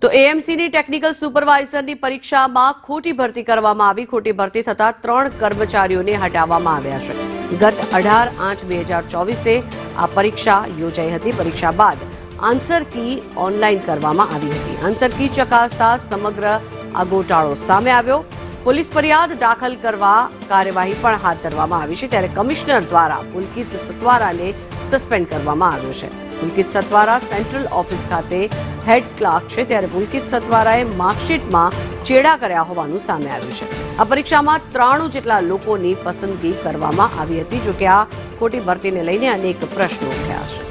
તો એએમસીની ટેકનિકલ સુપરવાઇઝરની પરીક્ષામાં ખોટી ભરતી કરવામાં આવી. ખોટી ભરતી થતા 3 કર્મચારીઓને હટાવવામાં આવ્યા છે. ગત 18/8/2024 આ પરીક્ષા યોજાઈ હતી. પરીક્ષા બાદ આન્સર કી ઓનલાઈન કરવામાં આવી હતી. આન્સર કી ચકાસતા સમગ્ર આ ગોટાળો સામે આવ્યો. પોલીસ ફરિયાદ દાખલ કરવા કાર્યવાહી પણ હાથ ધરવામાં આવી છે. ત્યારે કમિશનર દ્વારા પુલકિત સતવારાને સસ્પેન્ડ કરવામાં આવ્યો છે. પુલકિત સતવારા સેન્ટ્રલ ઓફિસ ખાતે હેડ ક્લાર્ક છે. ત્યારે પુલકિત સતવારાએ માર્કશીટમાં ચેડા કર્યા હોવાનું સામે આવ્યું છે. આ પરીક્ષામાં 93 જેટલા લોકોની પસંદગી કરવામાં આવી હતી. જોકે આ ખોટી ભરતીને લઈને અનેક પ્રશ્નો ઉઠ્યા છે.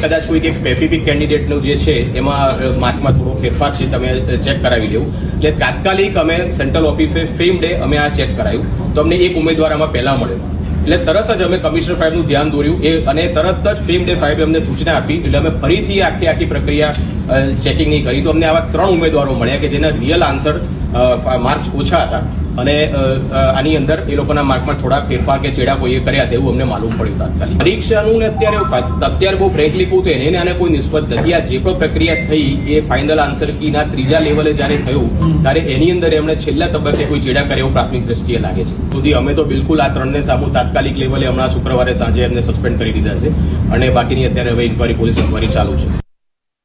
કદાચ કોઈ એક સ્પેસિફિક કેન્ડિડેટનું જે છે એમાં માર્કમાં થોડો ફેરફાર છે, તમે ચેક કરાવી લેવું. એટલે તાત્કાલિક અમે સેન્ટ્રલ ઓફિસે સેમ ડે અમે આ ચેક કરાયું તો અમને એક ઉમેદવાર આમાં પહેલા મળ્યો. એટલે તરત જ અમે કમિશનર સાહેબનું ધ્યાન દોર્યું અને તરત જ સેમ ડે સાહેબે અમને સૂચના આપી. એટલે અમે ફરીથી આખી પ્રક્રિયા ચેકિંગની કરી તો અમને આવા 3 ઉમેદવારો મળ્યા કે જેના રિયલ આન્સર માર્ક્સ ઓછા હતા અને આની અંદર એ લોકોના માર્કમાં થોડા ફેરફાર કે ચેડા કોઈએ કર્યા તેવું અમને માલુમ પડ્યું તાત્કાલિક. પરીક્ષાનું ને અત્યારે બહુ ફ્રેન્કલી કહું તો એને આને કોઈ નિસ્બત નથી. આ જે પણ પ્રક્રિયા થઈ એ ફાઇનલ આન્સર કીના 3જા લેવલે જ્યારે થયું ત્યારે એની અંદર એમણે છેલ્લા તબક્કે કોઈ ચેડા કરે એવું પ્રાથમિક દ્રષ્ટિએ લાગે છે. સુધી અમે તો બિલકુલ આ 3ને સામુ તાત્કાલિક લેવલે હમણાં શુક્રવારે સાંજે એમને સસ્પેન્ડ કરી દીધા છે અને બાકીની અત્યારે હવે ઇન્કવાયરી પોલીસ ઇન્કવાયરી ચાલુ છે.